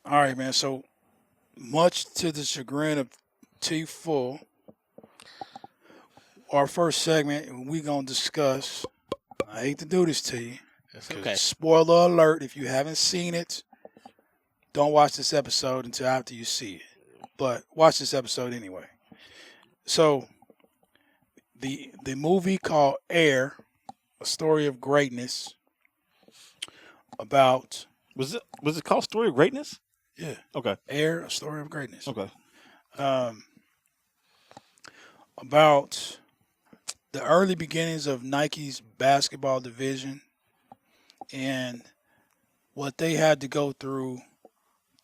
All right, man. So much to the chagrin of T Full, our first segment, we gonna discuss. I hate to do this to you. It's okay. Spoiler alert: if you haven't seen it, don't watch this episode until after you see it. But watch this episode anyway. So the movie called Air, a story of greatness, about Was it called Story of Greatness? yeah, Okay. Air, a story of greatness. Okay. Um, about the early beginnings of Nike's basketball division and what they had to go through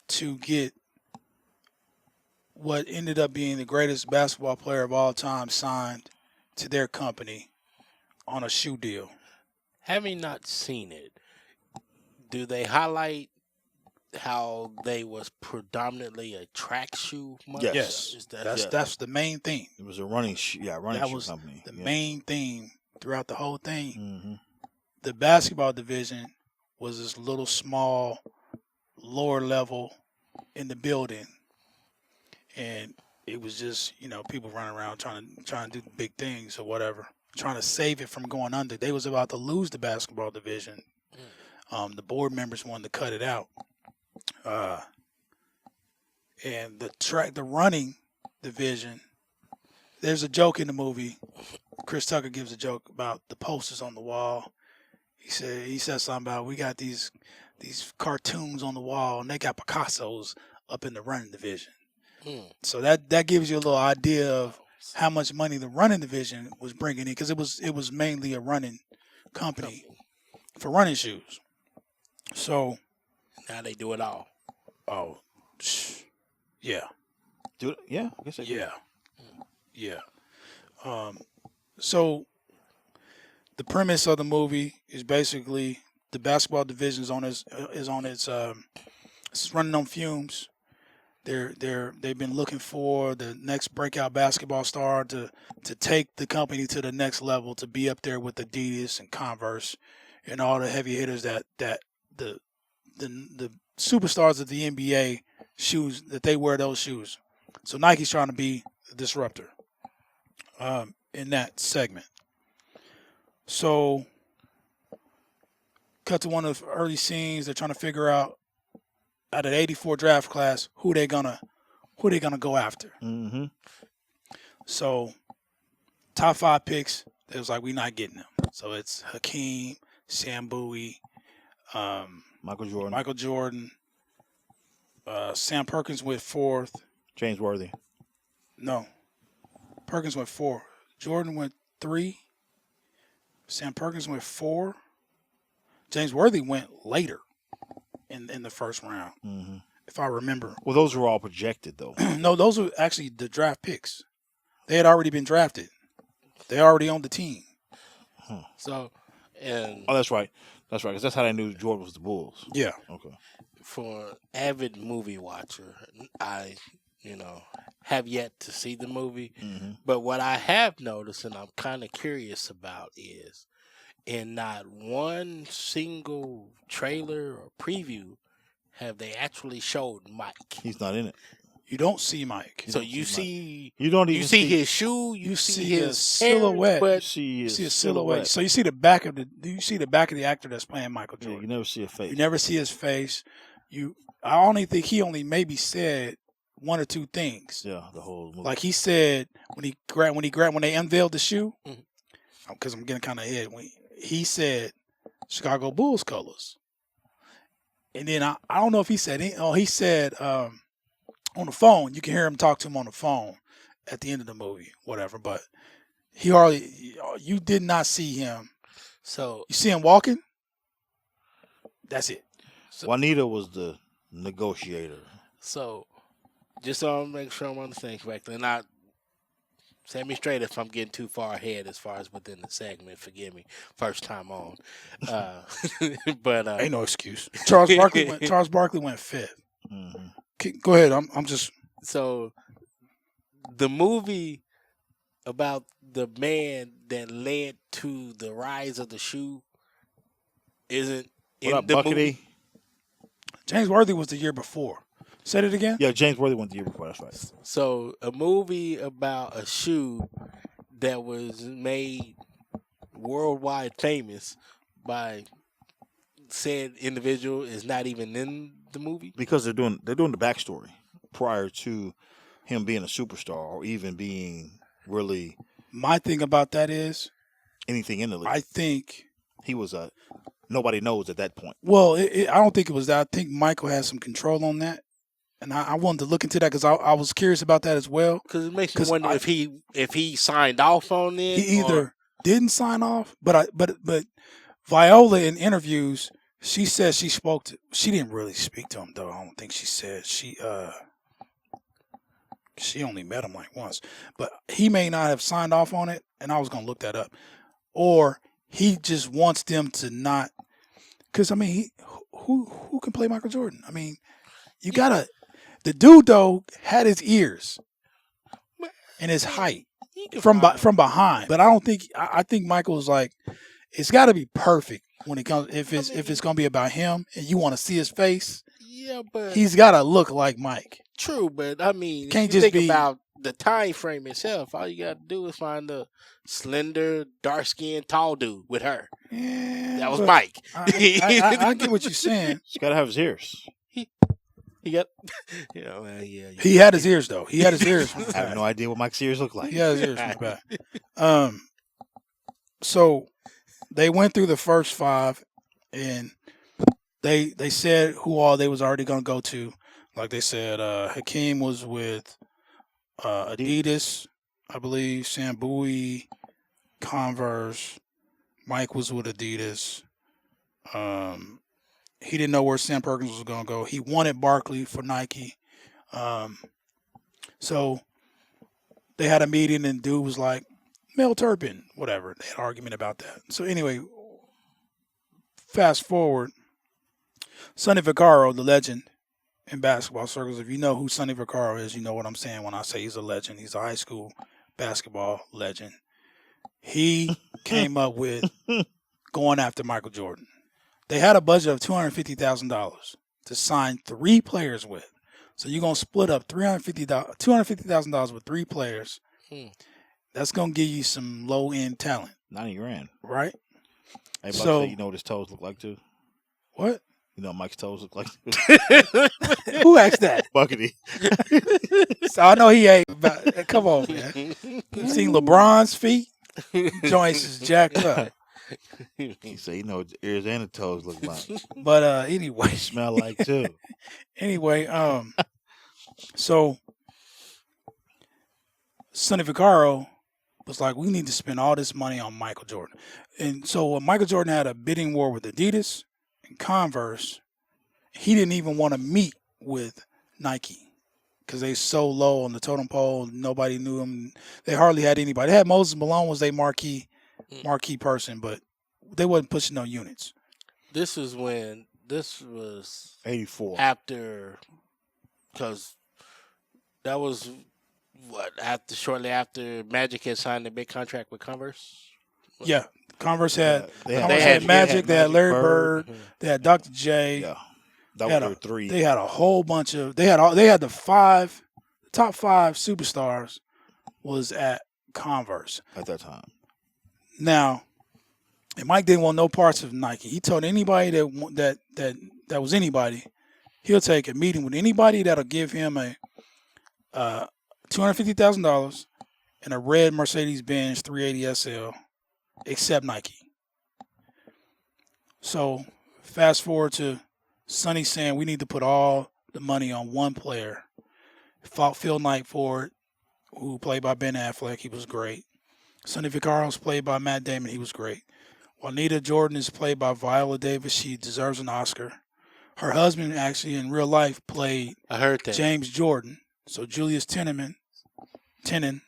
to get what ended up being the greatest basketball player of all time signed to their company on a shoe deal. Having not seen it, do they highlight how they was predominantly a track shoe? Yes, Is that that's the main theme. It was a running shoe That was company. the main theme throughout the whole thing. Mm-hmm. The basketball division was this little small lower level in the building, and it was just people running around trying to do big things or whatever, trying to save it from going under. They was about to lose the basketball division. The board members wanted to cut it out, and the running division. There's a joke in the movie. Chris Tucker gives a joke about the posters on the wall. He said something about we got these cartoons on the wall and they got Picasso's up in the running division. So that gives you a little idea of how much money the running division was bringing in, because it was mainly a running company for running shoes. So now they do it all. Oh, yeah, Do it? Yeah, I guess. yeah. So the premise of the movie is basically the basketball division is it's running on fumes. They've been looking for the next breakout basketball star to take the company to the next level, to be up there with Adidas and Converse and all the heavy hitters that the superstars of the NBA shoes that they wear those shoes. So Nike's trying to be a disruptor in that segment. So cut to one of the early scenes. They're trying to figure out of the '84 draft class who they gonna go after. Mm-hmm. So top 5 picks, it was like we're not getting them. So it's Hakeem, Sam Bowie, Michael Jordan. Sam Perkins went 4th. James Worthy. No, Perkins went 4. Jordan went 3. Sam Perkins went 4. James Worthy went later in the first round, if I remember. Well, those were all projected, though. No, those were actually the draft picks. They had already been drafted. They already on the team. So, that's right. That's right, because that's how they knew Jordan was the Bulls. Yeah. Okay. for avid movie watcher, I have yet to see the movie. Mm-hmm. But what I have noticed, and I'm kind of curious about, is in not one single trailer or preview have they actually showed Mike. He's not in it. You don't see Mike. So you see, you don't even see his shoe. You see his silhouette. But you see his silhouette. So you see the back of the actor that's playing Michael Jordan. Yeah, you never see a face. You never see his face. I only think he only maybe said one or two things. Yeah, the whole movie. Like he said when they unveiled the shoe, because I'm getting kind of ahead. When he said Chicago Bulls colors, and then I don't know if he said he said on the phone. You can hear him talk to him on the phone at the end of the movie, whatever. But you did not see him. So you see him walking. That's it. So, Juanita was the negotiator. So, just so I make sure I'm understanding correctly, and I set me straight if I'm getting too far ahead as far as within the segment. Forgive me, first time on. But ain't no excuse. Charles Barkley went fifth. Mm-hmm. Go ahead. I'm just. So, the movie about the man that led to the rise of the shoe isn't What up, the Buckety? movie. James Worthy was the year before. Said it again. Yeah, James Worthy went the year before. That's right. So a movie about a shoe that was made worldwide famous by said individual is not even in the movie. Because they're doing the backstory prior to him being a superstar or even being really My thing about that is, anything in the league. I think. He was nobody knows at that point. Well, I don't think it was that. I think Michael has some control on that, and I wanted to look into that because I was curious about that as well. Because it makes me wonder if he signed off on it. He either didn't sign off, but Viola in interviews, she said she spoke to. She didn't really speak to him though. I don't think she said she only met him like once, but he may not have signed off on it. And I was gonna look that up, or he just wants them to not. Because I mean, who can play Michael Jordan? I mean, you gotta. The dude though had his ears and his height from behind, but I don't think. I think Michael's like, it's got to be perfect when it comes. If it's gonna be about him and you want to see his face, yeah, but he's got to look like Mike. True, but I mean, Can't if you just think be about the time frame itself. All you got to do is find a slender, dark-skinned, tall dude with her. Yeah, That was Mike. I get what you're saying. He's got to have his ears. He got, yeah. He had his ears though. He had his ears. From the I have back. no idea what Mike's ears look like. He had his ears from the back. So they went through the first 5, and they said who all they was already gonna go to. Like they said, Hakeem was with Adidas, I believe. Sam Bowie, Converse. Mike was with Adidas. He didn't know where Sam Perkins was going to go. He wanted Barkley for Nike. So they had a meeting, and dude was like, Mel Turpin, whatever. They had an argument about that. So anyway, fast forward. Sonny Vaccaro, the legend in basketball circles. If you know who Sonny Vaccaro is, you know what I'm saying when I say he's a legend. He's a high school basketball legend. He came up with going after Michael Jordan. They had a budget of $250,000 to sign 3 players with. So you're going to split up $250,000 with 3 players. That's going to give you some low-end talent. $90,000. Right? Hey, Buck, So, you know what his toes look like, too? What? You know what Mike's toes look like? Who asked that? Buckety. So I know he ain't about. Come on, man. You seen LeBron's feet? Joints is jacked up. He said, you know what the ears and the toes look like. But anyway. Smell like, too. Anyway, so Sonny Vaccaro was like, we need to spend all this money on Michael Jordan. And so Michael Jordan had a bidding war with Adidas and Converse. He didn't even want to meet with Nike because they so low on the totem pole. Nobody knew him. They hardly had anybody. They had Moses Malone was their marquee person, but they wasn't pushing no units. This was 84. after, because that was shortly after Magic had signed a big contract with Converse. Yeah, Converse had They had Magic. They had Larry Bird. They had Dr. J. Yeah. That was their 3. They had a whole bunch of. They had the top 5 superstars was at Converse at that time. Now, and Mike didn't want no parts of Nike. He told anybody that was anybody, he'll take a meeting with anybody that'll give him a $250,000 and a red Mercedes-Benz 380 SL, except Nike. So fast forward to Sonny saying we need to put all the money on one player. Fought Phil Knight for it, who played by Ben Affleck. He was great. Sonny Vaccaro was played by Matt Damon. He was great. Juanita Jordan is played by Viola Davis. She deserves an Oscar. Her husband actually in real life played James Jordan. So Julius Tenon, I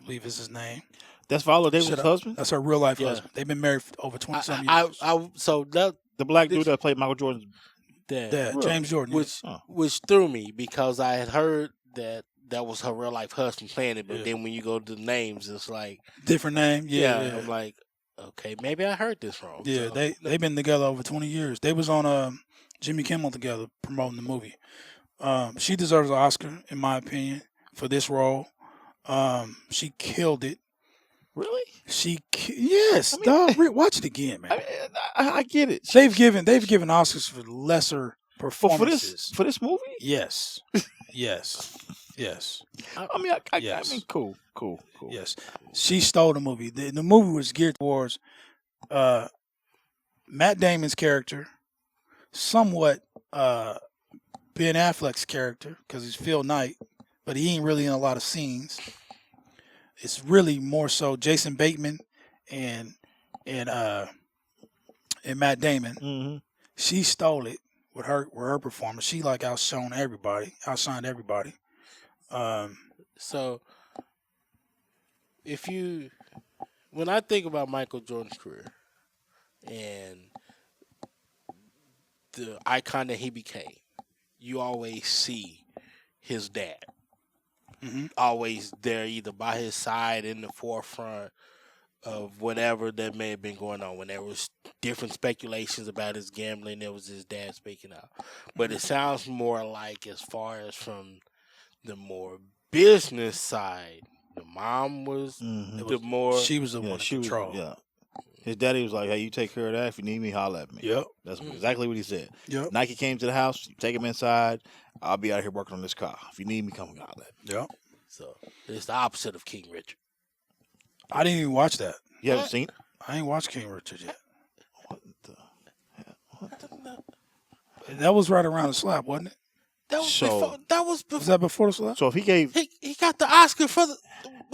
believe is his name. That's Viola Davis' husband? That's her real life husband. They've been married for over 20-some years. The black dude that played Michael Jordan's dad, James Jordan. Which threw me because I had heard that was her real life husband playing it, but then when you go to the names, it's like different name. Yeah. I'm like, okay, maybe I heard this wrong. Yeah, so they've been together over 20 years. They was on Jimmy Kimmel together promoting the movie. She deserves an Oscar, in my opinion, for this role. She killed it. Really? Yes, I mean, dog. Watch it again, man. I get it. They've given Oscars for lesser For performances. this movie? Yes, yes, yes, I mean, I yes. mean, cool. Yes. She stole the movie. The movie was geared towards Matt Damon's character, somewhat Ben Affleck's character because he's Phil Knight, but he ain't really in a lot of scenes. It's really more so Jason Bateman and Matt Damon. Mm-hmm. She stole it with her performance. She like outshined everybody. So, when I think about Michael Jordan's career and the icon that he became, you always see his dad. Mm-hmm. Always there, either by his side, in the forefront of whatever that may have been going on. When there was different speculations about his gambling, there was his dad speaking out. But it sounds more like, as far as from the more business side, the mom was the more. She was the one in control. Yeah. His daddy was like, "Hey, you take care of that. If you need me, holler at me." Yep. That's exactly what he said. Yep. Nike came to the house. You take him inside. I'll be out here working on this car. If you need me, come holler at me. Yep. So it's the opposite of King Richard. I didn't even watch that. You haven't seen it? I ain't watched King Richard yet. What the hell? That was right around the slap, wasn't it? That was So- before. That was before. Was that before the slap? So if he gave, He got the Oscar for the.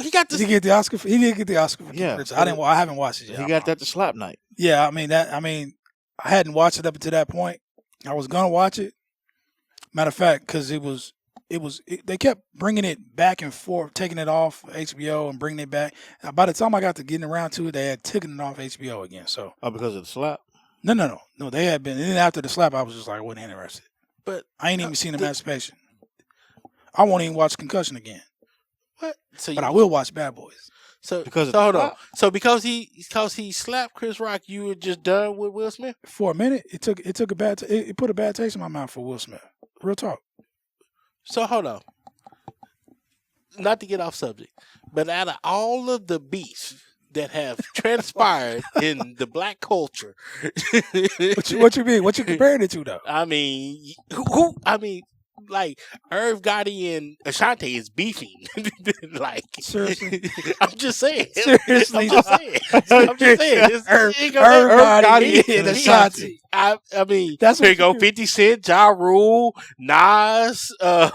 He got Did the. he get the Oscar? He did get the Oscar for King Yeah, Richard. but I haven't watched it yet. he got that to slap night. Yeah, I mean, I hadn't watched it up until that point. I was gonna watch it. Matter of fact, because they kept bringing it back and forth, taking it off HBO and bringing it back. By the time I got to getting around to it, they had taken it off HBO again. So Oh, because of the slap? no, they had been. And then after the slap, I was just like, I wasn't interested. But I ain't even seen Emancipation. I won't even watch Concussion again, what? So but I will watch Bad Boys. So Because of so the hold on. slap? So because he slapped Chris Rock, you were just done with Will Smith? For a minute, it put a bad taste in my mouth for Will Smith. Real talk. So hold on. Not to get off subject, but out of all of the beefs that have transpired in the black culture, What you mean? What you comparing it to though? I mean, who? I mean, like Irv Gotti and Ashanti is beefing. Like Seriously? I'm just saying. Seriously, I'm just saying. I'm just saying. Irv It goes- Gotti and Ashanti. I mean, That's here what you go. you- 50 Cent, Ja Rule, Nas. A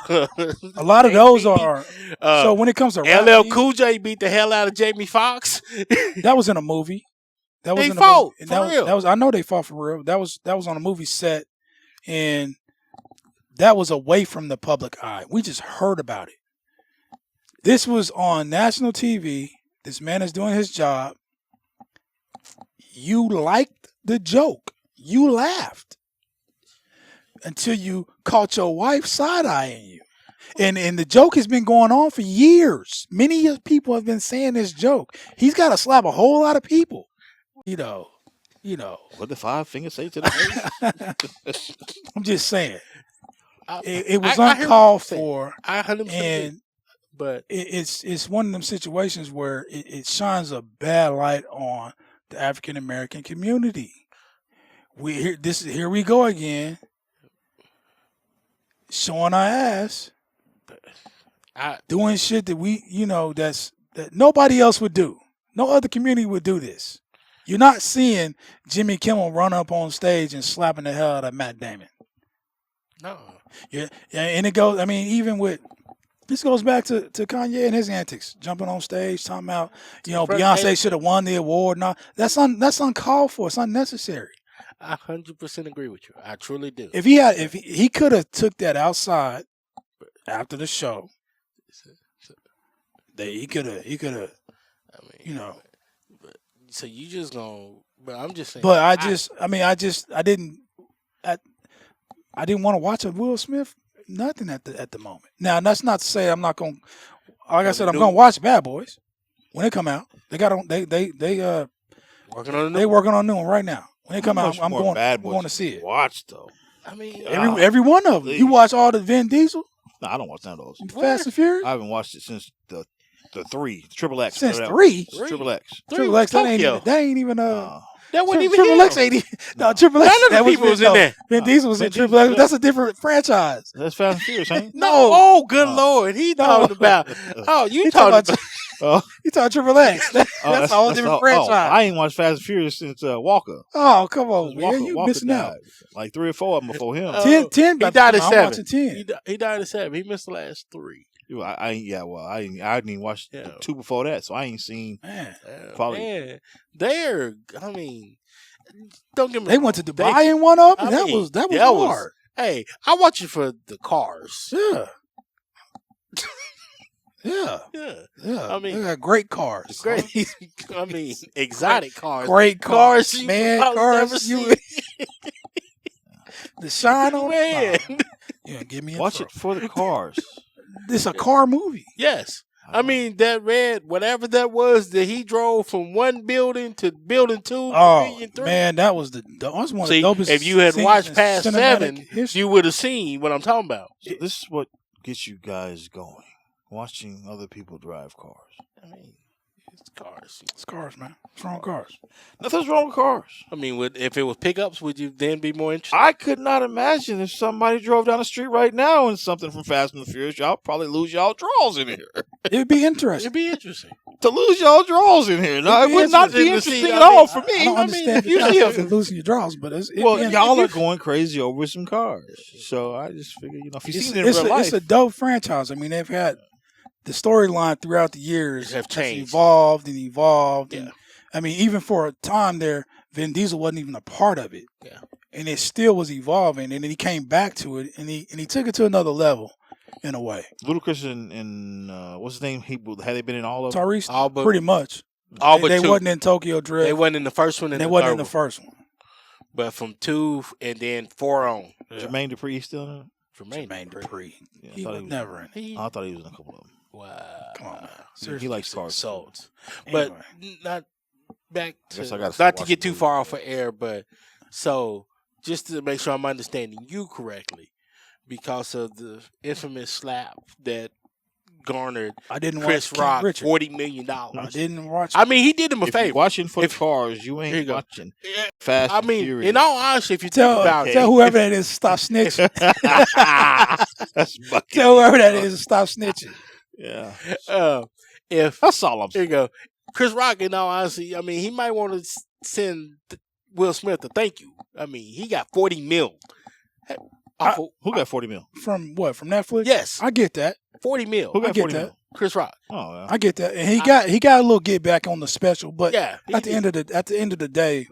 lot of those are. Uh, So when it comes to rap LL beef, Cool J beat the hell out of Jamie Foxx. that was in a movie. That was They in a fought, movie. for real. That was. I know they fought for real. That was on a movie set, and that was away from the public eye. We just heard about it. This was on national TV. This man is doing his job. You liked the joke. You laughed until you caught your wife side-eyeing you. And the joke has been going on for years. Many people have been saying this joke. He's got to slap a whole lot of people. You know. What did 5 fingers say to the face? I'm just saying. I- It was I hear uncalled what you're saying. for. I 100% agree. And But it's one of them situations where it shines a bad light on the African American community. Here we go again, showing our ass, doing shit that that nobody else would do. No other community would do this. You're not seeing Jimmy Kimmel run up on stage and slapping the hell out of Matt Damon. no. Yeah, and it goes. I mean, even with this goes back to Kanye and his antics, jumping on stage, talking about Beyonce should have won the award. No, that's uncalled for. It's unnecessary. I 100% agree with you. I truly do. If he could have took that outside after the show, he could have. I mean, But, so you just gonna? But I'm just saying. But I didn't want to watch a Will Smith nothing at the moment. Now that's not to say I'm not going. Like I said, I'm going to watch Bad Boys when they come out. They got on. They working on they working on a new one right now. When they come How out, much I'm more going. Bad I'm Boys going to see it. Watch though. I mean, Every one of them. You watch all the Vin Diesel, No, I don't watch none of those. Fast and Furious. I haven't watched it since the 3, Triple X. Since whatever. 3? Triple X. Triple X. That Tokyo. ain't even That wasn't even Triple him. X ain't even. No, Triple X. None of the that people was in there. Vin Diesel was in Triple X. That's a different franchise. That's Fast and Furious, ain't it? No. Oh, good Lord. He talking about. Oh, you He talking talking about. Oh, You talking Triple X? That's a whole different franchise. I ain't watched Fast and Furious since Walker. Oh, come on, man! You Walker missing out. died. Like 3 or 4 of them before him. 10. He died at I'm 7. watching 10. He died at 7. He missed the last 3. I didn't even watch the 2 before that, so I ain't seen. Man, Probably. Man, they're. I mean, don't get me. they wrong. went to Dubai in one of them. I That mean, was that hard. Hey, I watch it for the cars. Yeah. Yeah. Yeah. I mean, they got great cars. Great. I mean, exotic cars. Great cars, you man. probably never Cars. seen. The shine on Man. it. Yeah, give me a Watch it for the cars. It's a car movie. Yes. I mean, that red, whatever that was, that he drove from one building to building 2, Oh 3, and 3. man, that was one See, of the dopest. if you had scenes watched in past cinematic 7, history. you would have seen what I'm talking about. So this is what gets you guys going. Watching other people drive cars. I mean, it's cars. It's cars, man. It's wrong cars. Nothing's wrong with cars. I mean, if it was pickups, would you then be more interested? I could not imagine if somebody drove down the street right now and something from Fast and the Furious, y'all probably lose y'all draws in here. It'd be interesting. It'd be interesting. To lose y'all draws in here. No, It'd it be would not be interesting to interesting see. at I mean, all for I me. don't understand the usually concept of losing your draws, but well, y'all are going crazy over some cars. So I just figure, if you see it in real life. It's a dope franchise. I mean, they've had the storyline throughout the years have changed, evolved and evolved. Yeah. And, I mean, even for a time there, Vin Diesel wasn't even a part of it. Yeah. And it still was evolving, and then he came back to it, and he took it to another level, in a way. Ludacris and what's his name? Had they been in all of them? Tyrese, all but pretty much. all but They 2. wasn't in Tokyo Drift. They wasn't in the first one, and they the wasn't third in the one. first one. But from 2 and then 4 on. Jermaine Dupri still in it? Jermaine Dupri. Yeah, He was never in it. I thought he was in a couple of them. Wow. Come on, man. Seriously, he likes cars. Salt. Anyway. But not back I guess to I gotta start not to watching get too movies. far off of air, but so just to make sure I'm understanding you correctly, because of the infamous slap that garnered I didn't Chris watch Rock King Richard. $40 million. I didn't watch. I mean, he did him a If you're favor. watching for the If- cars, you Here you ain't go. watching Fast I and mean, Furious. in all honesty, if you think about tell whoever that is to stop snitching. That's bucket. Tell whoever that is to stop snitching. Yeah. if That's all I'm here saying. you go, Chris Rock, in all honesty, I mean, he might want to send Will Smith a thank you. I mean, he got 40 mil. Who got 40 mil? From what? From Netflix? Yes, I get that. 40 mil. Who I got get 40 that. mil? Chris Rock. Oh, yeah. I get that, and he got a little get back on the special, but Yeah. at the end of the day,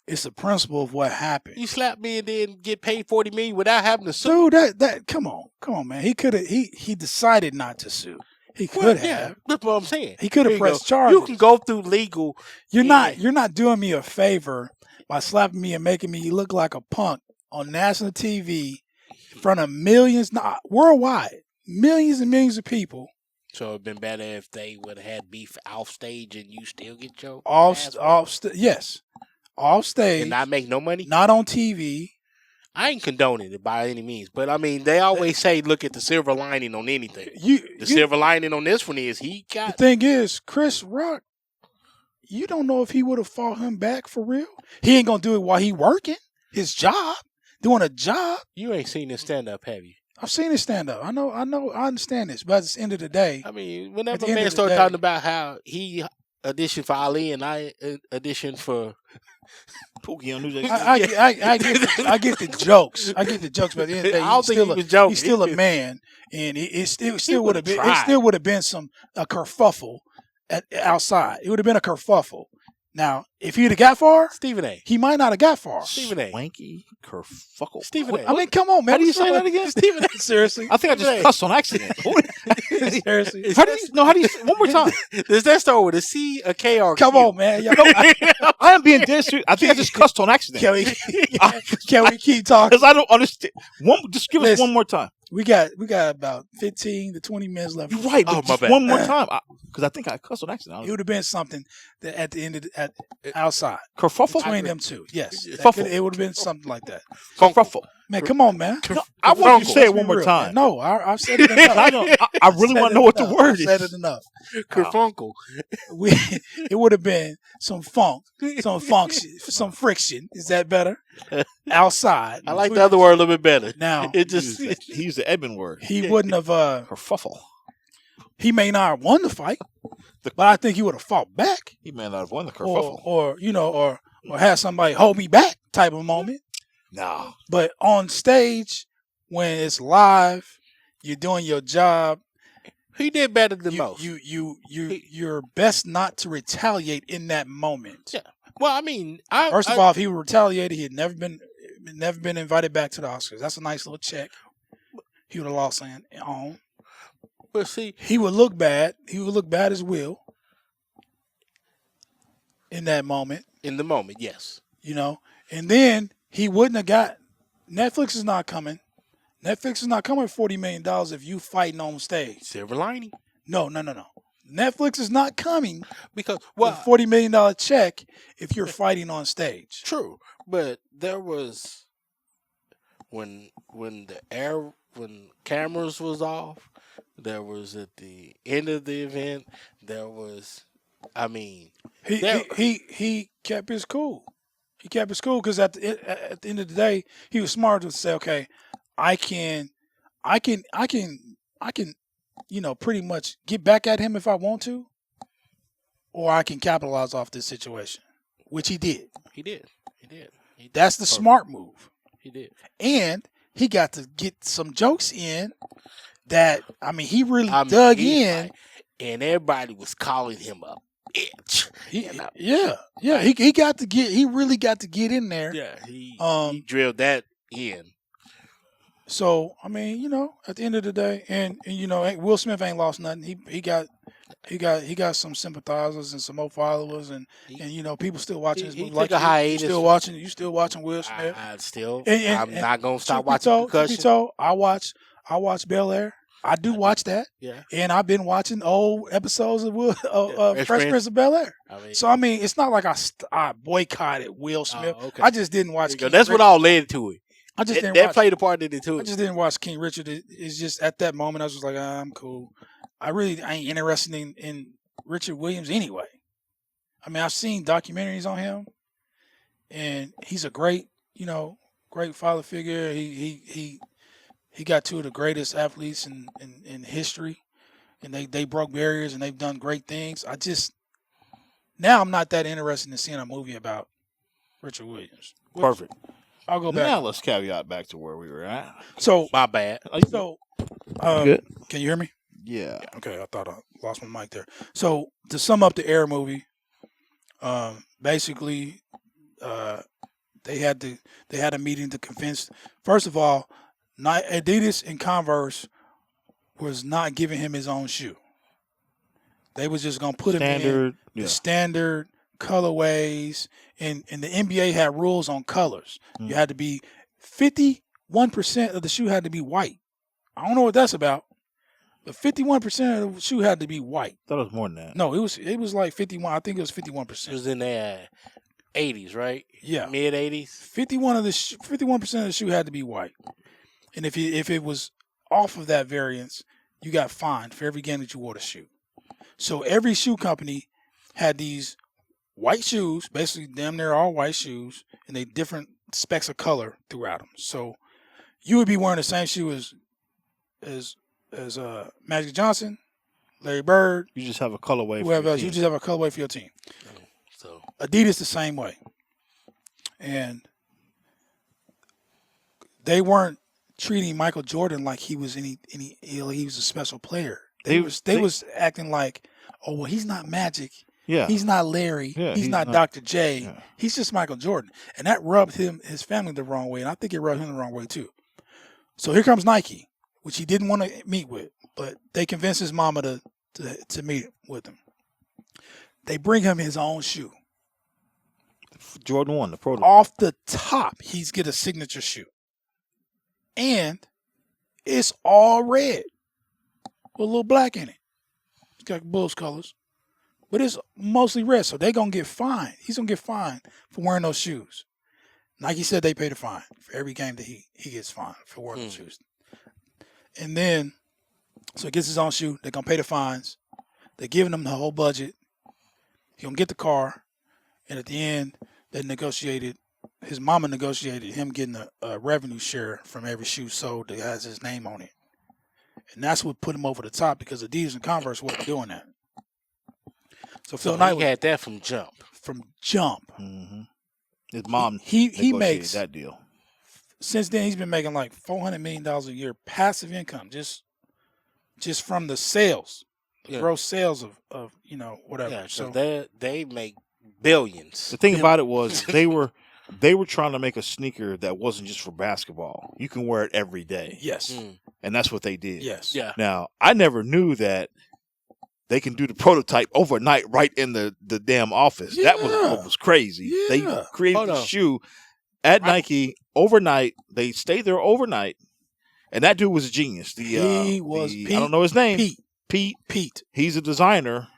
it's the principle of what happened. You slap me and then get paid 40 million without having to sue. Dude, that come on, man. He could have he decided not to sue. He could have. Yeah, that's what I'm saying. He could have Here you pressed go. charges. You can go through legal. You're Yeah. not doing me a favor by slapping me and making me look like a punk on national TV in front of millions, not worldwide, millions and millions of people. So it'd been better if they would have had beef off stage and you still get your Off stage, and not make no money. not on TV. I ain't condoning it by any means, but I mean they always say look at the silver lining on anything. The silver lining on this one is he The got. thing is, Chris Rock, you don't know if he would have fought him back for real. He ain't gonna do it while he working his job, doing a job. You ain't seen this stand up, have you? I've seen his stand up. I understand this, but at the end of the day, I mean, At whenever the a end man of the started day- talking about how he auditioned for Ali and I auditioned for. Pookie on New Jack. I get the jokes. I get the jokes, but at the end of the day, I don't think he was joking. he's still a man, and it still would have been tried. it still would have been a kerfuffle outside. It would have been a kerfuffle. Now, if he'd have got far, Stephen A. he might not have got far. Stephen A. Wanky kerfuckle. Stephen A. I mean, come on, man. How do you What's say up that with- again? Stephen A. Seriously. I think I just cussed on accident. Seriously. How do you? No, how do you? One more time. Does that start with a C, a K, or a Come Q? on, man. Y'all- I am being dead serious. I think I just cussed on accident. Can we keep talking? Because I don't understand. Just give us Listen. one more time. We got about 15 to 20 minutes left. You're right. Oh, But my just bad. one more time. Because I think I cussed on accident. It would have been something that at the end of outside Kerfuffle? between them two. Yes, Fuffle. it would have been something like that. Kerfuffle. Man, come on, man. No, I want you to say Let's it one be more real, time. man. No, I've said it enough. I really want to know what the word I said is. it enough. Kerfunkle. It would have been some funk, some function, some friction. Is that better? Outside. I like the other word a little bit better. Now, It just He used the Edmund word. he wouldn't have. Kerfuffle. He may not have won the fight, but I think he would have fought back, He may not have won the kerfuffle. or have somebody hold me back type of moment. No. But on stage, when it's live, you're doing your job. he did better than most. You're best not to retaliate in that moment. Yeah. Well, I mean, First of all, if he would retaliate, he had never been invited back to the Oscars. That's a nice little check. He would have lost on. but see, He would look bad. He would look bad as Will in that moment, in the moment, yes. And then he wouldn't have got. Netflix is not coming. Netflix is not coming for $40 million if you fighting on stage. Silver lining. No. Netflix is not coming Because with a $40 million check if you're fighting on stage. true, but there was when cameras was off, there was at the end of the event, there was, I mean, He kept his cool. He kept his cool because at the end of the day, he was smart to say, okay, I can, pretty much get back at him if I want to, or I can capitalize off this situation, which he did. he did. That's the smart move. He did. And he got to get some jokes in that, he really dug in. And everybody was calling him a bitch. He really got to get in there. Yeah, he drilled that in. So at the end of the day, and Will Smith ain't lost nothing. He got some sympathizers and some more followers, and people still watching his he movie. took a hiatus. You still watching Will Smith? I'm not gonna stop watching Concussion. So I watch Bel Air. I do watch that. Yeah. And I've been watching old episodes of Fresh Prince of Bel Air. So it's not like I boycotted Will Smith. Okay. I just didn't watch. That's what all led to it. I just didn't that watch played a part in it too. I just didn't watch King Richard. It's just at that moment I was just like, I'm cool. I ain't interested in Richard Williams anyway. I've seen documentaries on him, and he's a great father figure. He got two of the greatest athletes in history, and they broke barriers and they've done great things. Now I'm not that interested in seeing a movie about Richard Williams. Perfect. I'll go back. Now let's caveat back to where we were at. So my bad. So, good? Can you hear me? Yeah. Okay, I thought I lost my mic there. So to sum up the Air movie, basically, they had a meeting to convince. First of all, Adidas and Converse was not giving him his own shoe. They was just gonna put him in the standard colorways, and the NBA had rules on colors. You had to be 51% of the shoe had to be white. I don't know what that's about, but 51% of the shoe had to be white. I thought it was more than that. No, it was like 51. I think it was 51%. It was in the 80s, right? Yeah, mid 80s. 51% of the shoe had to be white, and if it was off of that variance, you got fined for every game that you wore the shoe. So every shoe company had these white shoes, basically damn near all white shoes, and they different specks of color throughout them. So you would be wearing the same shoe as Magic Johnson, Larry Bird. You just have a colorway. Whoever else, you just have a colorway for your team. So Adidas the same way, and they weren't treating Michael Jordan like he was he was a special player. They was acting like, oh well, he's not Magic. Yeah. He's not Larry. Yeah, he's not Dr. J. Yeah. He's just Michael Jordan. And that rubbed his family the wrong way. And I think it rubbed him the wrong way too. So here comes Nike, which he didn't want to meet with, but they convinced his mama to meet with him. They bring him his own shoe. Jordan 1, the protocol. Off the top, he's get a signature shoe. And it's all red with a little black in it. got Bulls colors, but it's mostly red. So they gonna get fined. He's gonna get fined for wearing those shoes. Nike said they pay the fine for every game that he gets fined for wearing those shoes. And then, so he gets his own shoe. They're gonna pay the fines. They're giving him the whole budget. He's gonna get the car, and at the end, they negotiated. His mama negotiated him getting a revenue share from every shoe sold that has his name on it. And that's what put him over the top because Adidas and Converse wasn't doing that. So Phil Knight had that from jump. Mm-hmm. His mom he makes that deal. Since then he's been making like $400 million a year passive income just from the sales, the gross sales of whatever. Yeah, so they make billions. The thing about it was they were trying to make a sneaker that wasn't just for basketball. You can wear it every day. Yes. And that's what they did. Yes. Yeah. Now, I never knew that they can do the prototype overnight right in the damn office. That was what was crazy. Yeah. They created the shoe at Nike overnight. They stayed there overnight. And that dude was a genius. He was Pete. I don't know his name. Pete. He's a designer,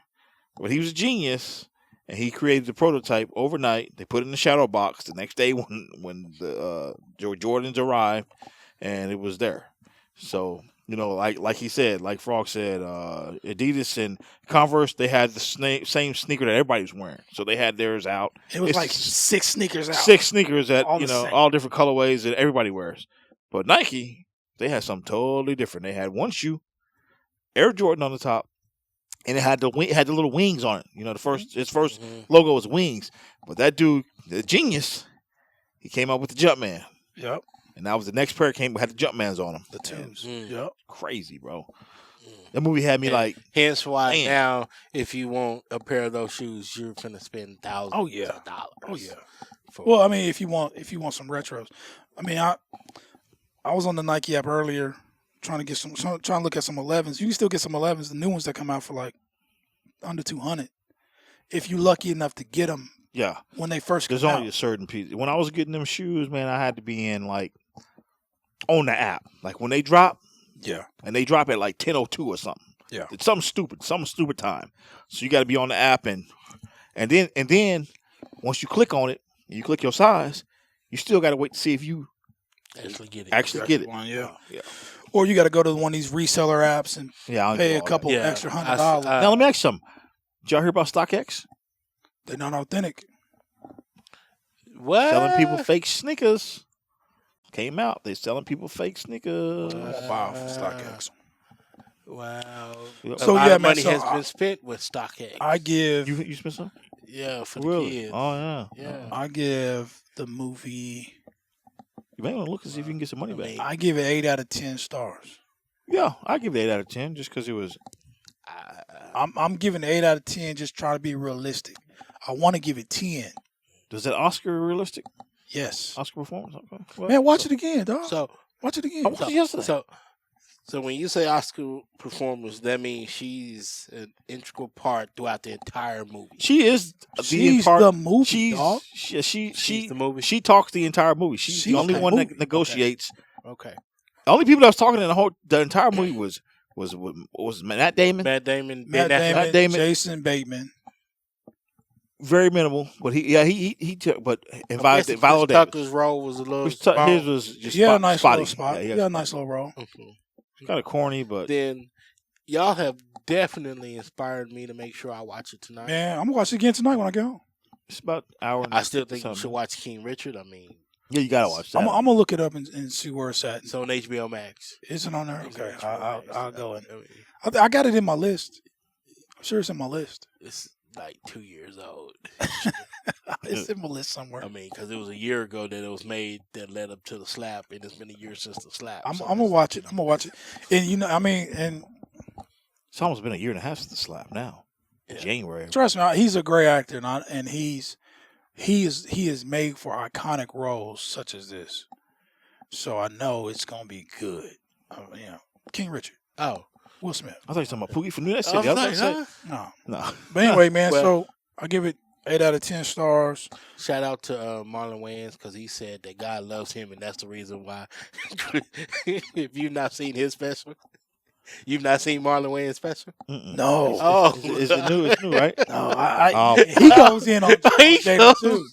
but he was a genius. And he created the prototype overnight. They put it in the shadow box the next day when the Jordans arrived, and it was there. So, like he said, like Frog said, Adidas and Converse, they had the same sneaker that everybody was wearing. So they had theirs out. It was like 6 sneakers out. 6 sneakers that, all all different colorways that everybody wears. But Nike, they had something totally different. They had one shoe, Air Jordan on the top, and it had the little wings on it. His first logo was wings. But that dude, the genius, he came out with the Jumpman. Yep. And that was the next pair had the Jumpmans on them. The twos. Yep. Crazy, bro. That movie had me like. Hence why man. now, if you want a pair of those shoes, you're finna spend thousands of dollars. Oh yeah. Well, I mean, if you want some retros, I mean, I was on the Nike app earlier trying to look at some 11s. You can still get some 11s, the new ones that come out for like under $200, if you're lucky enough to get them. Yeah. When they first come There's out. only a certain piece. When I was getting them shoes, man, I had to be in like on the app. Like when they drop. Yeah. And they drop at like 10:02 or something. Yeah. It's some stupid time. So you got to be on the app and then once you click on it, and you click your size, you still got to wait to see if you actually get it. One, yeah. Or you got to go to one of these reseller apps and pay a couple extra $100. Now let me ask you something. Did y'all hear about StockX? They're not authentic. What? Selling people fake sneakers. Came out. They're selling people fake sneakers. Wow, for StockX. Wow. So a lot of money has been spent with StockX. I give you spent some? Yeah, for really? the kids. Oh yeah. I give the movie. You may want to look and see if you can get some money back. I give it 8 out of 10 stars. Yeah, I give it 8 out of 10 just because it was. I'm giving it 8 out of 10 just trying to be realistic. I want to give it 10. Does that Oscar realistic? Yes. Oscar performance. Okay. Well, Man, watch it again, dog. So watch it again. I watched it yesterday. So when you say Oscar performance, that means she's an integral part throughout the entire movie. She is she's the movie, dog. She's the movie. She talks the entire movie. She's the only one that negotiates. Okay. The only people that was talking in the entire movie was Matt Damon. Matt Damon, Jason Bateman. Very minimal, but he took. But Viola Tucker's role was a little. His was just a nice spotty. little spot. Yeah, a nice little role. Kind of corny, but then y'all have definitely inspired me to make sure I watch it tonight. Man, I'm gonna watch it again tonight when I get home. It's about an hour. I still think you should watch King Richard. I mean, yeah, you gotta watch that. I'm gonna look it up and see where it's at. It's on HBO Max. Is it on there? Okay, I'll go in. I got it in my list. I'm sure it's in my list. It's like 2 years old. It's in my list somewhere. I mean, because it was a year ago that it was made that led up to the slap, and it's been a year since the slap. I'm gonna watch it. And and it's almost been a year and a half since the slap. Now, January. Trust me, he's a great actor, and he is made for iconic roles such as this. So I know it's gonna be good. King Richard. Oh. Will Smith. I thought you were talking about Pookie from New York City. No. But anyway, man, so I give it 8 out of 10 stars. Shout out to Marlon Wayans because he said that God loves him, and that's the reason why. If you've not seen his special, You've not seen Marlon Wayans special? Mm-mm. No. Oh. Is it new? It's new, right? No, Oh. he goes in on He David too.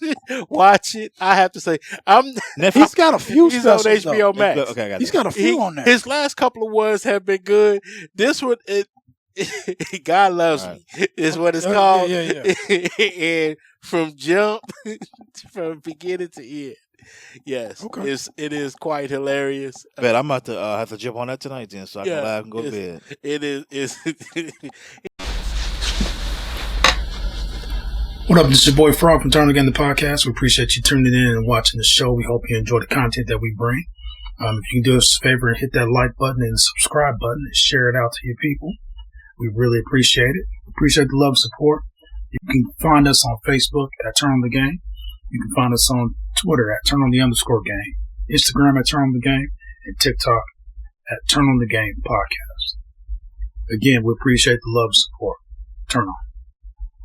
Watch it. I have to say, He's got a few he's on specials, though. HBO Max. Okay, I got He's it. got a few on there. His last couple of ones have been good. This one, God Loves Right. Me is what it's Yeah, called. yeah. And from jump, from beginning to end, yes, Okay. it is quite hilarious. Bet I'm about to have to jump on that tonight then, so I Yeah, can laugh and go to bed. It is. What up, this is your boy Frog from Turn Again the Podcast. We appreciate you tuning in and watching the show. We hope you enjoy the content that we bring. If you can do us a favor and hit that like button and subscribe button and share it out to your people, we really appreciate it. Appreciate the love and support. You can find us on Facebook at Turn on the Game. You can find us on Twitter at Turn_on_the_game, Instagram at Turn on the Game, and TikTok at Turn on the Game Podcast. Again, we appreciate the love and support. Turn on.